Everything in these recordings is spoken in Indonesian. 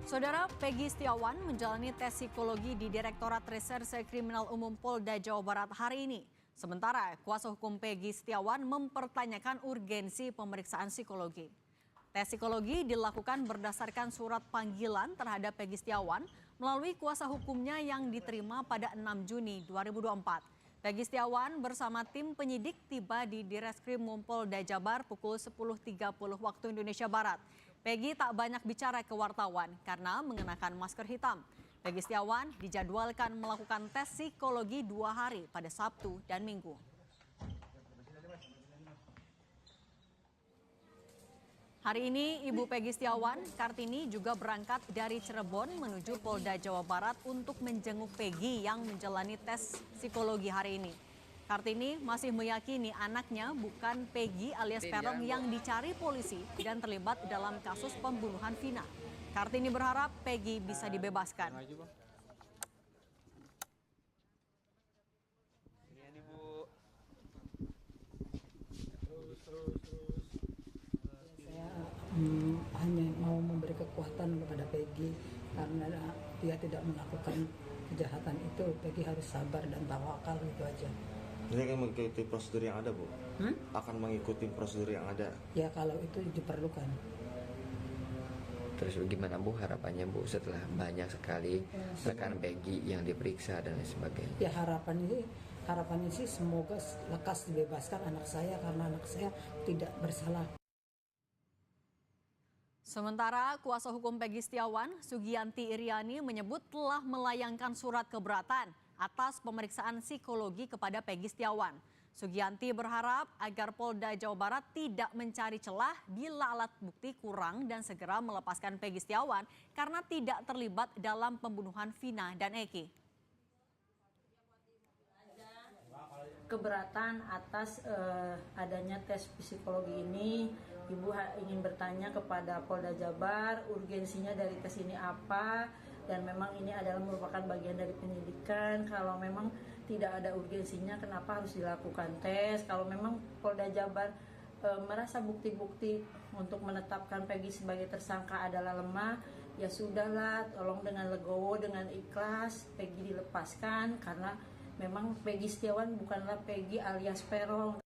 Saudara Peggy Setiawan menjalani tes psikologi di Direktorat Reserse Kriminal Umum Polda Jawa Barat hari ini. Sementara kuasa hukum Peggy Setiawan mempertanyakan urgensi pemeriksaan psikologi. Tes psikologi dilakukan berdasarkan surat panggilan terhadap Peggy Setiawan melalui kuasa hukumnya yang diterima pada 6 Juni 2024. Peggy Setiawan bersama tim penyidik tiba di Direskrim Polda Jabar pukul 10.30 waktu Indonesia Barat. Peggy tak banyak bicara ke wartawan karena mengenakan masker hitam. Peggy Setiawan dijadwalkan melakukan tes psikologi 2 hari pada Sabtu dan Minggu. Hari ini Ibu Peggy Setiawan, Kartini, juga berangkat dari Cirebon menuju Polda Jawa Barat untuk menjenguk Peggy yang menjalani tes psikologi hari ini. Kartini masih meyakini anaknya bukan Peggy alias Peron yang dicari polisi dan terlibat dalam kasus pembunuhan Vina. Kartini berharap Peggy bisa dibebaskan. Hanya mau memberi kekuatan kepada Peggy karena dia tidak melakukan kejahatan itu. Peggy harus sabar dan tawakal, itu aja. Ini akan mengikuti prosedur yang ada, Bu? Akan mengikuti prosedur yang ada? Ya, kalau itu diperlukan. Terus bagaimana, Bu, harapannya, Bu, setelah banyak sekali rekan Peggy yang diperiksa dan lain sebagainya? Ya, harapannya sih semoga lekas dibebaskan anak saya karena anak saya tidak bersalah. Sementara kuasa hukum Peggy Setiawan, Sugianti Iriani, menyebut telah melayangkan surat keberatan atas pemeriksaan psikologi kepada Peggy Setiawan. Sugianti berharap agar Polda Jawa Barat tidak mencari celah bila alat bukti kurang dan segera melepaskan Peggy Setiawan karena tidak terlibat dalam pembunuhan Vina dan Eki. Keberatan atas adanya tes psikologi ini, Ibu ingin bertanya kepada Polda Jabar urgensinya dari tes ini apa, dan memang ini adalah merupakan bagian dari penyidikan. Kalau memang tidak ada urgensinya, kenapa harus dilakukan tes? Kalau memang Polda Jabar merasa bukti-bukti untuk menetapkan Peggy sebagai tersangka adalah lemah, ya sudahlah, tolong dengan legowo, dengan ikhlas Peggy dilepaskan karena memang Peggy Setiawan bukanlah Peggy alias Peron.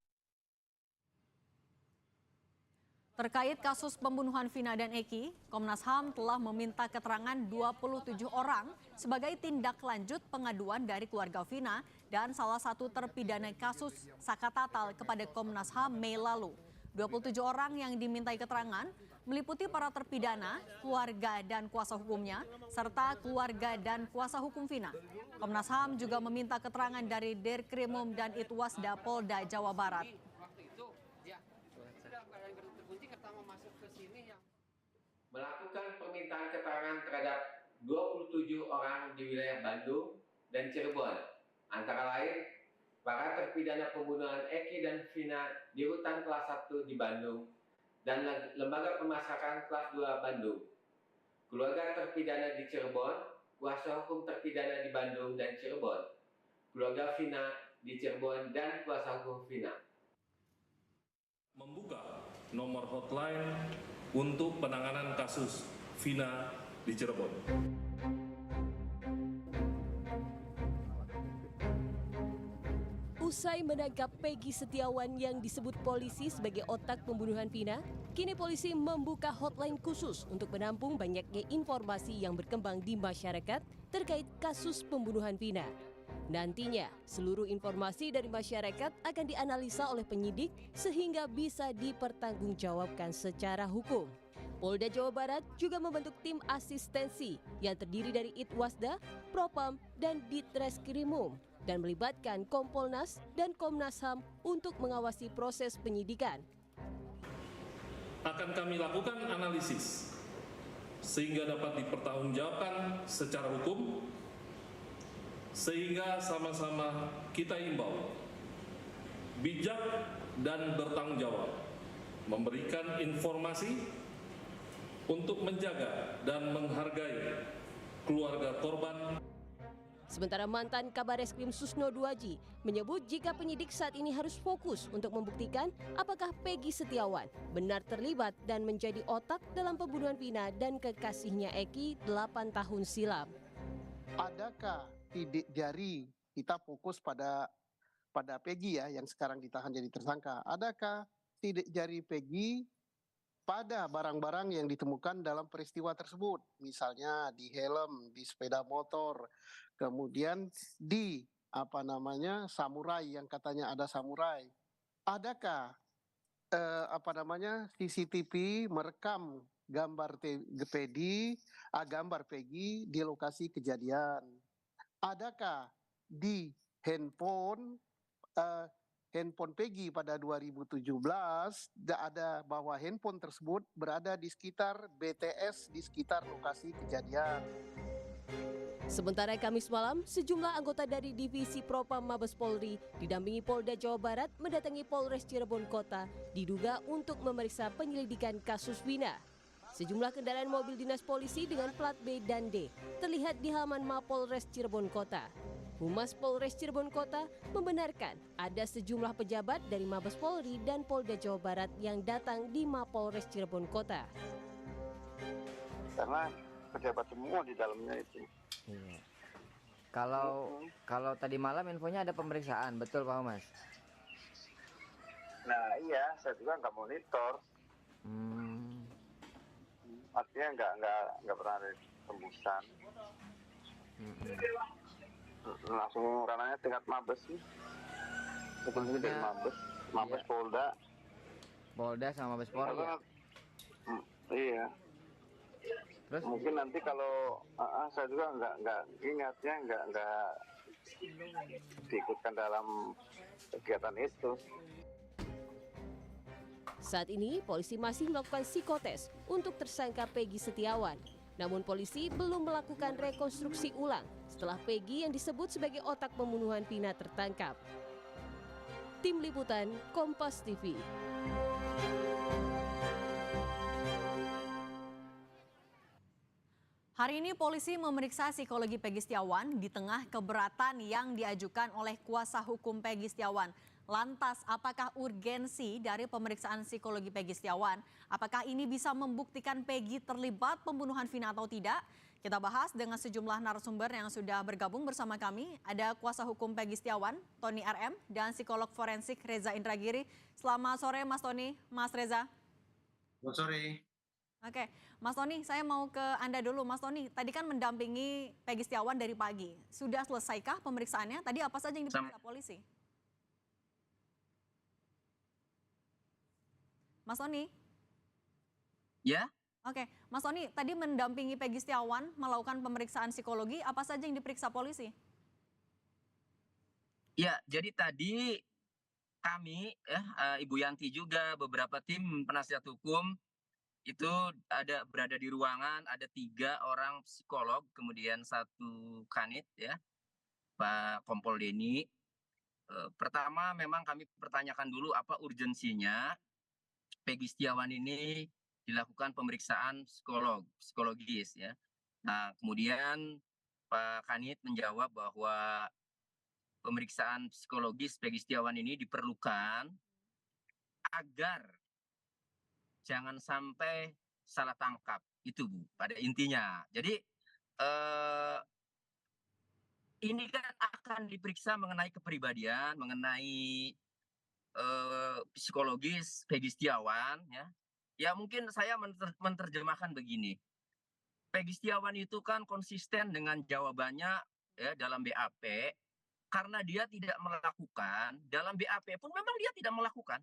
Terkait kasus pembunuhan Vina dan Eki, Komnas HAM telah meminta keterangan 27 orang sebagai tindak lanjut pengaduan dari keluarga Vina dan salah satu terpidana kasus Sakatatal kepada Komnas HAM Mei lalu. 27 orang yang dimintai keterangan meliputi para terpidana, keluarga dan kuasa hukumnya, serta keluarga dan kuasa hukum Vina. Komnas HAM juga meminta keterangan dari Dirkrimum dan Itwasda Polda Jawa Barat. Melakukan permintaan keterangan terhadap 27 orang di wilayah Bandung dan Cirebon, antara lain para terpidana pembunuhan Eki dan Vina di Rutan kelas 1 di Bandung dan Lembaga Pemasyarakatan kelas 2 Bandung, keluarga terpidana di Cirebon, kuasa hukum terpidana di Bandung dan Cirebon, keluarga Vina di Cirebon dan kuasa hukum Vina. Membuka nomor hotline untuk penanganan kasus Vina di Cirebon. Usai menangkap Peggy Setiawan yang disebut polisi sebagai otak pembunuhan Vina, kini polisi membuka hotline khusus untuk menampung banyaknya informasi yang berkembang di masyarakat terkait kasus pembunuhan Vina. Nantinya, seluruh informasi dari masyarakat akan dianalisa oleh penyidik sehingga bisa dipertanggungjawabkan secara hukum. Polda Jawa Barat juga membentuk tim asistensi yang terdiri dari Itwasda, Propam, dan Ditreskrimum dan melibatkan Kompolnas dan Komnas HAM untuk mengawasi proses penyidikan. Akan kami lakukan analisis sehingga dapat dipertanggungjawabkan secara hukum, sehingga sama-sama kita imbau bijak dan bertanggung jawab memberikan informasi untuk menjaga dan menghargai keluarga korban. Sementara mantan Kabar Eskrim Susno Duaji menyebut jika penyidik saat ini harus fokus untuk membuktikan apakah Peggy Setiawan benar terlibat dan menjadi otak dalam pembunuhan Vina dan kekasihnya Eki 8 tahun silam. Adakah sidik jari, kita fokus pada Peggy ya yang sekarang ditahan jadi tersangka. Adakah sidik jari Peggy pada barang-barang yang ditemukan dalam peristiwa tersebut, misalnya di helm, di sepeda motor, kemudian di samurai yang katanya ada samurai. Adakah CCTV merekam gambar Peggy di lokasi kejadian? Adakah di handphone Peggy pada 2017 ada bahwa handphone tersebut berada di sekitar BTS, di sekitar lokasi kejadian. Sementara Kamis malam, sejumlah anggota dari Divisi Propam Mabes Polri didampingi Polda Jawa Barat mendatangi Polres Cirebon Kota diduga untuk memeriksa penyelidikan kasus Vina. Sejumlah kendaraan mobil dinas polisi dengan plat B dan D terlihat di halaman Mapolres Cirebon Kota. Humas Polres Cirebon Kota membenarkan ada sejumlah pejabat dari Mabes Polri dan Polda Jawa Barat yang datang di Mapolres Cirebon Kota. Karena pejabat semua di dalamnya itu. Iya. Kalau tadi malam infonya ada pemeriksaan, betul Pak Humas? Nah iya, saya juga nggak monitor. Artinya nggak pernah ada tembusan. Langsung ranahnya tingkat Mabes sih. Seperti dari Mabes iya. Polda sama Mabes Polri ya? Iya. Terus mungkin nanti kalau saya juga nggak ingatnya nggak diikutkan dalam kegiatan itu. Saat ini polisi masih melakukan psikotes untuk tersangka Peggy Setiawan. Namun polisi belum melakukan rekonstruksi ulang setelah Peggy yang disebut sebagai otak pembunuhan Vina tertangkap. Tim Liputan Kompas TV. Hari ini polisi memeriksa psikologi Peggy Setiawan di tengah keberatan yang diajukan oleh kuasa hukum Peggy Setiawan. Lantas, apakah urgensi dari pemeriksaan psikologi Peggy Setiawan? Apakah ini bisa membuktikan Peggy terlibat pembunuhan Vina atau tidak? Kita bahas dengan sejumlah narasumber yang sudah bergabung bersama kami. Ada kuasa hukum Peggy Setiawan, Tony RM, dan psikolog forensik Reza Indragiri. Selamat sore Mas Tony, Mas Reza. Selamat sore. Oke, Mas Tony, saya mau ke Anda dulu. Mas Tony, tadi kan mendampingi Peggy Setiawan dari pagi. Sudah selesaikah pemeriksaannya? Tadi apa saja yang diperiksa polisi? Mas Tony? Ya. Oke, Mas Tony, tadi mendampingi Peggy Setiawan melakukan pemeriksaan psikologi, apa saja yang diperiksa polisi? Ya, jadi tadi kami, Ibu Yanti juga, beberapa tim penasihat hukum, itu berada di ruangan, ada 3 orang psikolog, kemudian 1 kanit, ya, Pak Kompol Denny. Pertama, memang kami pertanyakan dulu apa urgensinya Peggy Setiawan ini dilakukan pemeriksaan psikologis ya. Nah, kemudian Pak Kanit menjawab bahwa pemeriksaan psikologis Peggy Setiawan ini diperlukan agar jangan sampai salah tangkap. Itu Bu, pada intinya. Jadi ini kan akan diperiksa mengenai kepribadian, mengenai psikologis Peggy Setiawan ya. Ya mungkin saya menerjemahkan begini. Peggy Setiawan itu kan konsisten dengan jawabannya ya dalam BAP karena dia tidak melakukan, dalam BAP pun memang dia tidak melakukan.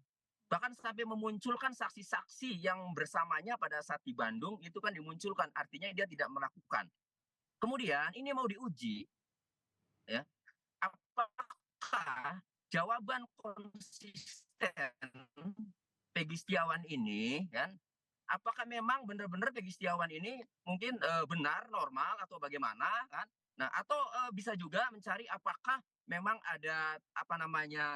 Bahkan sampai memunculkan saksi-saksi yang bersamanya pada saat di Bandung itu kan dimunculkan, artinya dia tidak melakukan. Kemudian ini mau diuji ya. Apakah jawaban konsisten Peggy Setiawan ini kan, apakah memang benar-benar Peggy Setiawan ini mungkin benar, normal atau bagaimana kan? Nah, atau bisa juga mencari apakah memang ada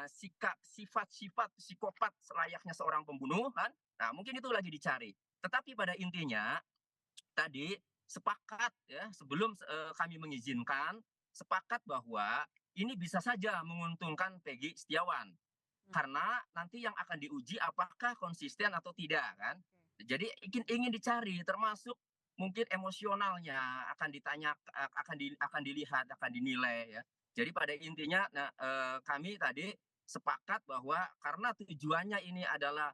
sifat-sifat psikopat selayaknya seorang pembunuh kan? Nah, mungkin itu lagi dicari. Tetapi pada intinya tadi sepakat ya sebelum kami mengizinkan sepakat bahwa ini bisa saja menguntungkan Peggy Setiawan. Karena nanti yang akan diuji apakah konsisten atau tidak kan. Jadi ingin dicari termasuk mungkin emosionalnya akan ditanya, akan dilihat, akan dinilai ya. Jadi pada intinya kami tadi sepakat bahwa karena tujuannya ini adalah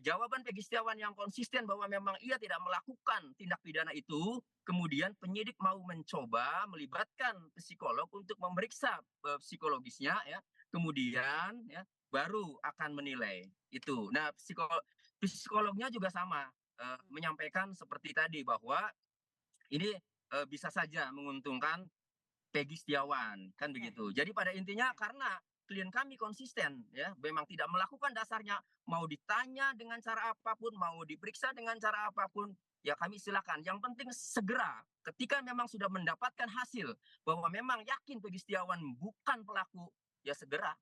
jawaban Peggy Setiawan yang konsisten bahwa memang ia tidak melakukan tindak pidana itu, kemudian penyidik mau mencoba melibatkan psikolog untuk memeriksa psikologisnya ya, kemudian ya baru akan menilai itu. Nah, psikolognya juga sama menyampaikan seperti tadi bahwa ini bisa saja menguntungkan Peggy Setiawan kan begitu. Jadi pada intinya karena klien kami konsisten ya, memang tidak melakukan dasarnya, mau ditanya dengan cara apapun, mau diperiksa dengan cara apapun, ya kami silakan. Yang penting segera ketika memang sudah mendapatkan hasil bahwa memang yakin Peggy Setiawan bukan pelaku, ya segera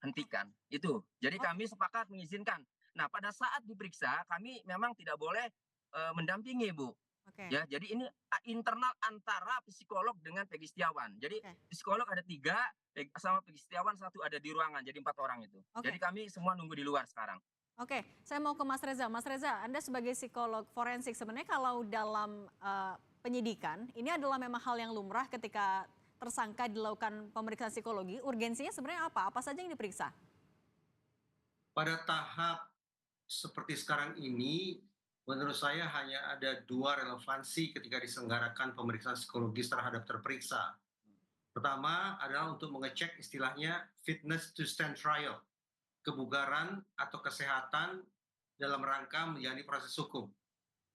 hentikan. Itu. Jadi kami sepakat mengizinkan. Nah, pada saat diperiksa kami memang tidak boleh mendampingi, Bu. Ya, jadi ini internal antara psikolog dengan Peggy Setiawan. Jadi psikolog ada 3, sama Peggy Setiawan 1 ada di ruangan. Jadi 4 orang itu. Jadi kami semua nunggu di luar sekarang. Oke, saya mau ke Mas Reza. Mas Reza, Anda sebagai psikolog forensik sebenarnya kalau dalam penyidikan ini adalah memang hal yang lumrah ketika tersangka dilakukan pemeriksaan psikologi. Urgensinya sebenarnya apa? Apa saja yang diperiksa? Pada tahap seperti sekarang ini, menurut saya hanya ada 2 relevansi ketika diselenggarakan pemeriksaan psikologis terhadap terperiksa. Pertama adalah untuk mengecek istilahnya fitness to stand trial, kebugaran atau kesehatan dalam rangka menjalani proses hukum.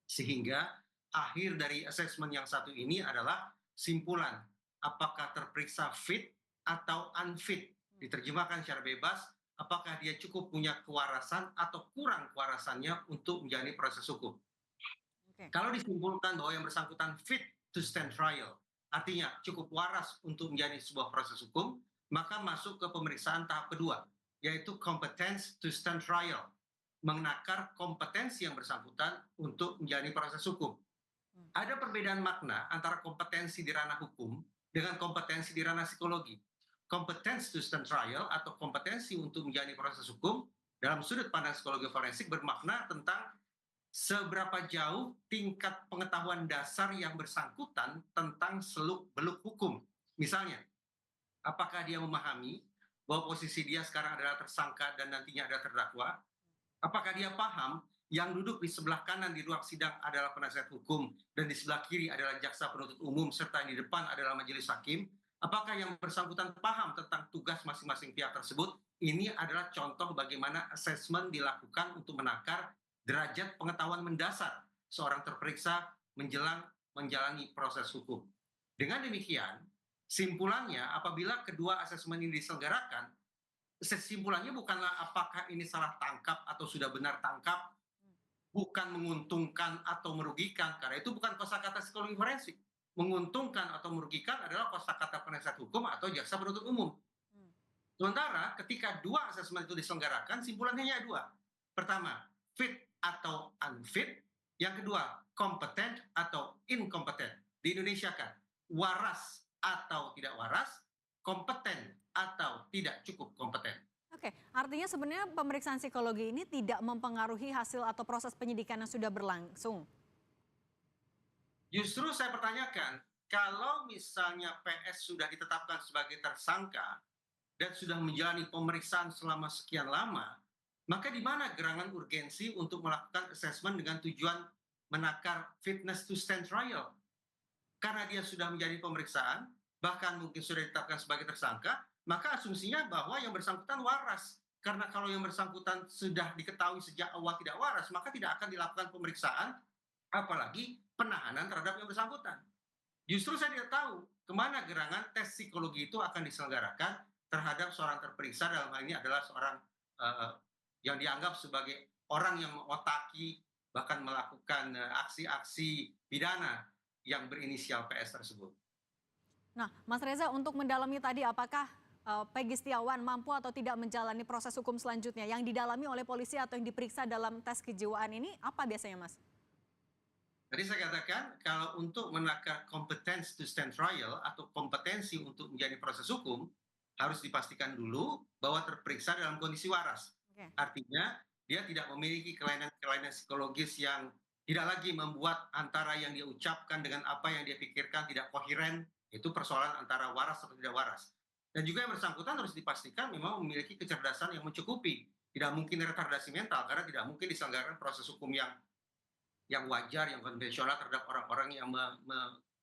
Sehingga akhir dari asesmen yang satu ini adalah simpulan, apakah terperiksa fit atau unfit. Diterjemahkan secara bebas, apakah dia cukup punya kewarasan atau kurang kewarasannya untuk menjalani proses hukum. Kalau disimpulkan bahwa yang bersangkutan fit to stand trial, artinya cukup waras untuk menjalani sebuah proses hukum, maka masuk ke pemeriksaan tahap kedua, yaitu competence to stand trial, menakar kompetensi yang bersangkutan untuk menjalani proses hukum. Ada perbedaan makna antara kompetensi di ranah hukum dengan kompetensi di ranah psikologi. Competence to stand trial atau kompetensi untuk menjalani proses hukum dalam sudut pandang psikologi forensik bermakna tentang seberapa jauh tingkat pengetahuan dasar yang bersangkutan tentang seluk-beluk hukum. Misalnya, apakah dia memahami bahwa posisi dia sekarang adalah tersangka dan nantinya adalah terdakwa? Apakah dia paham yang duduk di sebelah kanan di ruang sidang adalah penasihat hukum dan di sebelah kiri adalah jaksa penuntut umum serta di depan adalah majelis hakim? Apakah yang bersangkutan paham tentang tugas masing-masing pihak tersebut? Ini adalah contoh bagaimana asesmen dilakukan untuk menakar derajat pengetahuan mendasar seorang terperiksa menjelang menjalani proses hukum. Dengan demikian, simpulannya apabila kedua asesmen ini diselenggarakan, kesimpulannya bukanlah apakah ini salah tangkap atau sudah benar tangkap, bukan menguntungkan atau merugikan, karena itu bukan kosakata psikologi forensik. Menguntungkan atau merugikan adalah kosakata penasihat hukum atau jaksa penuntut umum. Sementara ketika 2 asesmen itu diselenggarakan, simpulannya hanya 2. Pertama, fit atau unfit. Yang kedua, kompetent atau inkompeten. Di Indonesia kan, waras atau tidak waras, kompeten atau tidak cukup kompeten. Oke, artinya sebenarnya pemeriksaan psikologi ini tidak mempengaruhi hasil atau proses penyidikan yang sudah berlangsung. Justru saya pertanyakan, kalau misalnya PS sudah ditetapkan sebagai tersangka dan sudah menjalani pemeriksaan selama sekian lama, maka di mana gerangan urgensi untuk melakukan asesmen dengan tujuan menakar fitness to stand trial? Karena dia sudah menjalani pemeriksaan, bahkan mungkin sudah ditetapkan sebagai tersangka, maka asumsinya bahwa yang bersangkutan waras. Karena kalau yang bersangkutan sudah diketahui sejak awal tidak waras, maka tidak akan dilakukan pemeriksaan, apalagi penahanan terhadap yang bersangkutan. Justru saya tidak tahu kemana gerangan tes psikologi itu akan diselenggarakan terhadap seorang terperiksa, dalam hal ini adalah seorang yang dianggap sebagai orang yang mengotaki bahkan melakukan aksi-aksi pidana yang berinisial PS tersebut. Nah, Mas Reza, untuk mendalami tadi apakah Peggy Setiawan mampu atau tidak menjalani proses hukum selanjutnya yang didalami oleh polisi atau yang diperiksa dalam tes kejiwaan ini apa biasanya, Mas? Tadi saya katakan kalau untuk menakar competence to stand trial atau kompetensi untuk menjadi proses hukum harus dipastikan dulu bahwa terperiksa dalam kondisi waras. Oke. Artinya dia tidak memiliki kelainan-kelainan psikologis yang tidak lagi membuat antara yang dia ucapkan dengan apa yang dia pikirkan tidak koheren. Itu persoalan antara waras atau tidak waras. Dan juga yang bersangkutan harus dipastikan memang memiliki kecerdasan yang mencukupi. Tidak mungkin retardasi mental karena tidak mungkin diselenggarakan proses hukum yang wajar, yang konvensional terhadap orang-orang yang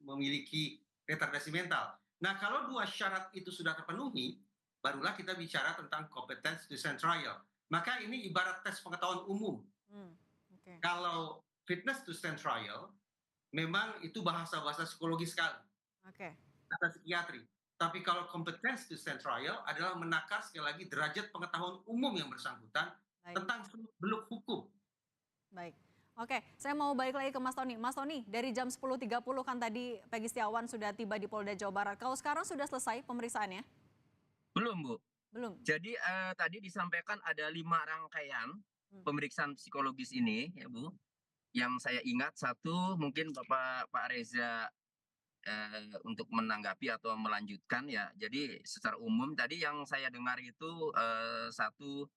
memiliki retardasi mental. Nah, kalau dua syarat itu sudah terpenuhi, barulah kita bicara tentang competence to stand trial. Maka ini ibarat tes pengetahuan umum. Oke. Kalau fitness to stand trial, memang itu bahasa-bahasa psikologi sekali, Oke. bahasa psikiatri. Tapi kalau competence to stand trial adalah menakar sekali lagi derajat pengetahuan umum yang bersangkutan Baik. tentang seluk-beluk hukum. Baik. Oke, saya mau balik lagi ke Mas Tony. Mas Tony, dari jam 10.30 kan tadi Peggy Setiawan sudah tiba di Polda Jawa Barat. Kalau sekarang sudah selesai pemeriksaannya? Belum, Bu. Belum. Jadi tadi disampaikan ada 5 rangkaian pemeriksaan psikologis ini, ya Bu. Yang saya ingat satu mungkin Pak Reza untuk menanggapi atau melanjutkan ya. Jadi secara umum tadi yang saya dengar itu satu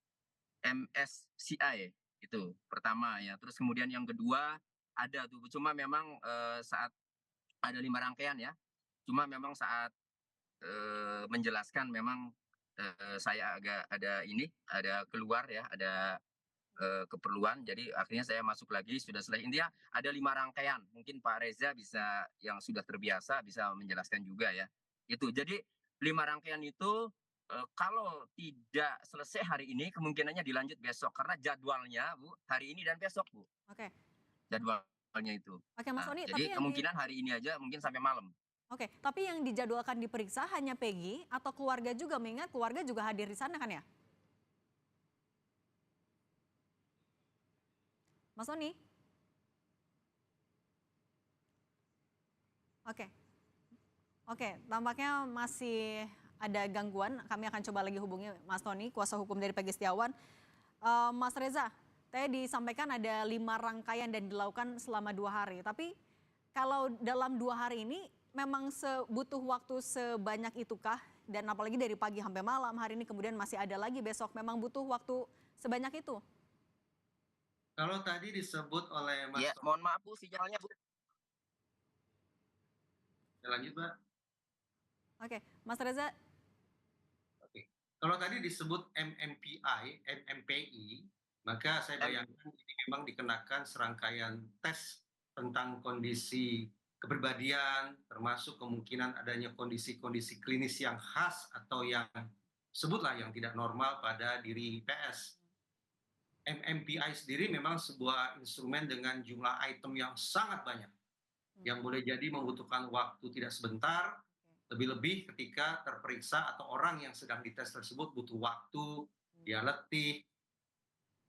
MSCI itu pertama ya. Terus kemudian yang kedua ada tuh, cuma memang saat ada 5 rangkaian ya. Cuma memang saat menjelaskan memang saya agak ada keluar ya, ada keperluan. Jadi akhirnya saya masuk lagi sudah selesai. Intinya ada 5 rangkaian. Mungkin Pak Reza bisa yang sudah terbiasa bisa menjelaskan juga ya. Itu. Jadi 5 rangkaian itu kalau tidak selesai hari ini kemungkinannya dilanjut besok karena jadwalnya Bu hari ini dan besok Bu. Oke. Jadwalnya itu. Oke, Mas Tony, Jadi kemungkinan hari ini aja mungkin sampai malam. Oke, tapi yang dijadwalkan diperiksa hanya Peggy atau keluarga juga, mengingat keluarga juga hadir di sana kan ya? Mas Tony? Oke. Oke, tampaknya masih ada gangguan. Kami akan coba lagi hubungi Mas Tony, kuasa hukum dari Peggy Setiawan. Mas Reza, tadi disampaikan ada 5 rangkaian dan dilakukan selama 2 hari. Tapi kalau dalam 2 hari ini memang butuh waktu sebanyak itukah? Dan apalagi dari pagi sampai malam, hari ini kemudian masih ada lagi besok, memang butuh waktu sebanyak itu? Kalau tadi disebut oleh Mas Ya, mohon maaf Bu, sinyalnya Bu. Lanjut, Mbak. Oke, Mas Reza. Oke. Kalau tadi disebut MMPI, maka saya bayangkan ini memang dikenakan serangkaian tes tentang kondisi kepribadian, termasuk kemungkinan adanya kondisi-kondisi klinis yang khas atau yang sebutlah yang tidak normal pada diri PS. MMPI sendiri memang sebuah instrumen dengan jumlah item yang sangat banyak, yang boleh jadi membutuhkan waktu tidak sebentar, lebih-lebih ketika terperiksa atau orang yang sedang dites tersebut butuh waktu, dia letih,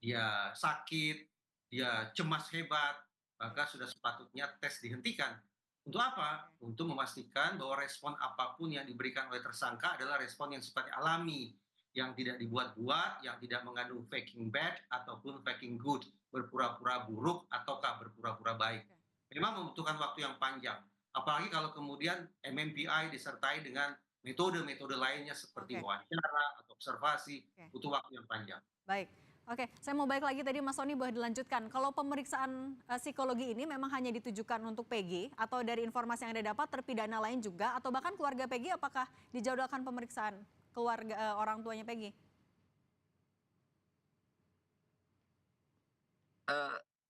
dia sakit, dia cemas hebat, maka sudah sepatutnya tes dihentikan. Untuk apa? Untuk memastikan bahwa respon apapun yang diberikan oleh tersangka adalah respon yang sifatnya alami, yang tidak dibuat-buat, yang tidak mengandung faking bad ataupun faking good, berpura-pura buruk ataukah berpura-pura baik. Memang membutuhkan waktu yang panjang. Apalagi kalau kemudian MMPI disertai dengan metode-metode lainnya seperti wawancara atau observasi, butuh waktu yang panjang. Baik. Oke, saya mau balik lagi tadi Mas Tony boleh dilanjutkan. Kalau pemeriksaan psikologi ini memang hanya ditujukan untuk Peggy atau dari informasi yang Anda dapat terpidana lain juga atau bahkan keluarga Peggy, apakah dijadwalkan pemeriksaan keluarga orang tuanya Peggy?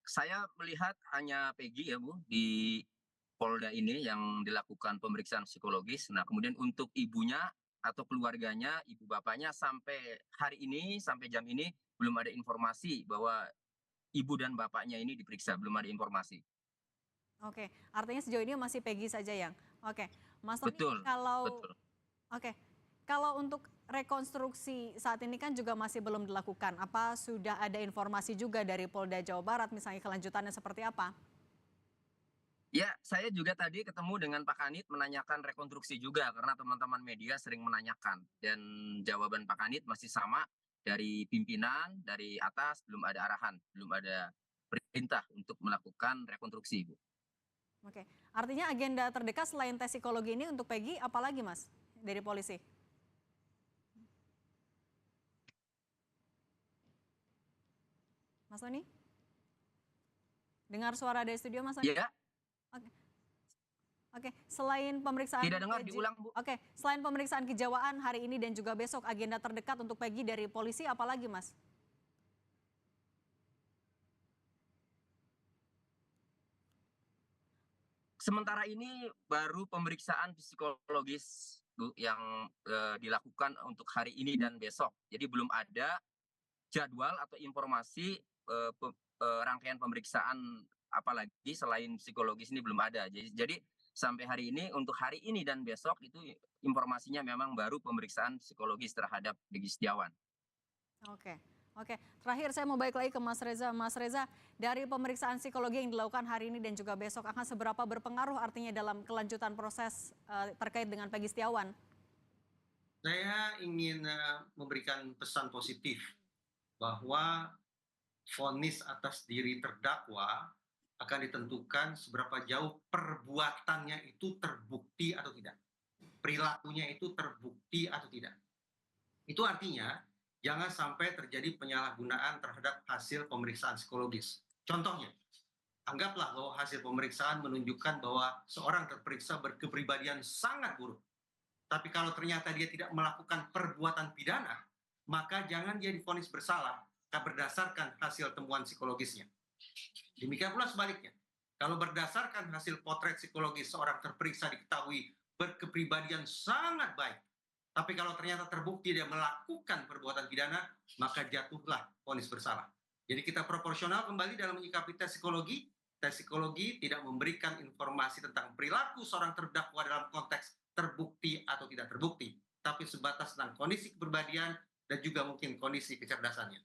Saya melihat hanya Peggy ya Bu di Polda ini yang dilakukan pemeriksaan psikologis. Nah, kemudian untuk ibunya atau keluarganya, ibu bapaknya sampai hari ini, sampai jam ini belum ada informasi bahwa ibu dan bapaknya ini diperiksa, belum ada informasi. Oke, artinya sejauh ini masih Peggy saja yang. Oke, Mas Tony, Betul. Oke, kalau untuk rekonstruksi saat ini kan juga masih belum dilakukan. Apa sudah ada informasi juga dari Polda Jawa Barat misalnya kelanjutannya seperti apa? Ya, saya juga tadi ketemu dengan Pak Kanit menanyakan rekonstruksi juga karena teman-teman media sering menanyakan dan jawaban Pak Kanit masih sama, dari pimpinan, dari atas belum ada arahan, belum ada perintah untuk melakukan rekonstruksi, Bu. Oke, artinya agenda terdekat selain tes psikologi ini untuk Peggy, apalagi Mas dari polisi? Mas Tony? Dengar suara dari studio Mas Tony? Iya. Oke. Oke, selain pemeriksaan Tidak dengar, diulang, Bu. Oke, selain pemeriksaan kejawaan hari ini dan juga besok, agenda terdekat untuk Peggy dari polisi apalagi Mas? Sementara ini baru pemeriksaan psikologis, Bu, yang dilakukan untuk hari ini dan besok. Jadi belum ada jadwal atau informasi rangkaian pemeriksaan apalagi selain psikologis ini belum ada. Jadi sampai hari ini untuk hari ini dan besok itu informasinya memang baru pemeriksaan psikologis terhadap Peggy Setiawan. Oke. Oke, terakhir saya mau balik lagi ke Mas Reza. Mas Reza, dari pemeriksaan psikologi yang dilakukan hari ini dan juga besok akan seberapa berpengaruh artinya dalam kelanjutan proses terkait dengan Peggy Setiawan? Saya ingin memberikan pesan positif bahwa vonis atas diri terdakwa akan ditentukan seberapa jauh perbuatannya itu terbukti atau tidak. Perilakunya itu terbukti atau tidak. Itu artinya jangan sampai terjadi penyalahgunaan terhadap hasil pemeriksaan psikologis. Contohnya, anggaplah bahwa hasil pemeriksaan menunjukkan bahwa seorang terperiksa berkepribadian sangat buruk. Tapi kalau ternyata dia tidak melakukan perbuatan pidana, maka jangan dia divonis bersalah berdasarkan hasil temuan psikologisnya. Demikian pula sebaliknya. Kalau berdasarkan hasil potret psikologis seorang terperiksa diketahui berkepribadian sangat baik, tapi kalau ternyata terbukti dia melakukan perbuatan pidana, maka jatuhlah vonis bersalah. Jadi kita proporsional kembali dalam menyikapi tes psikologi. Tes psikologi tidak memberikan informasi tentang perilaku seorang terdakwa dalam konteks terbukti atau tidak terbukti, tapi sebatas tentang kondisi kepribadian dan juga mungkin kondisi kecerdasannya.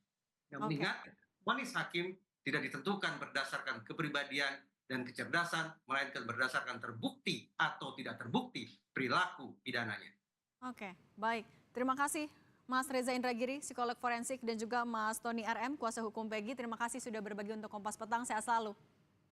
Yang mengingat, vonis hakim tidak ditentukan berdasarkan kepribadian dan kecerdasan, melainkan berdasarkan terbukti atau tidak terbukti perilaku pidananya. Oke, baik. Terima kasih Mas Reza Indragiri, psikolog forensik, dan juga Mas Tony RM, kuasa hukum Peggy. Terima kasih sudah berbagi untuk Kompas Petang. Sehat selalu.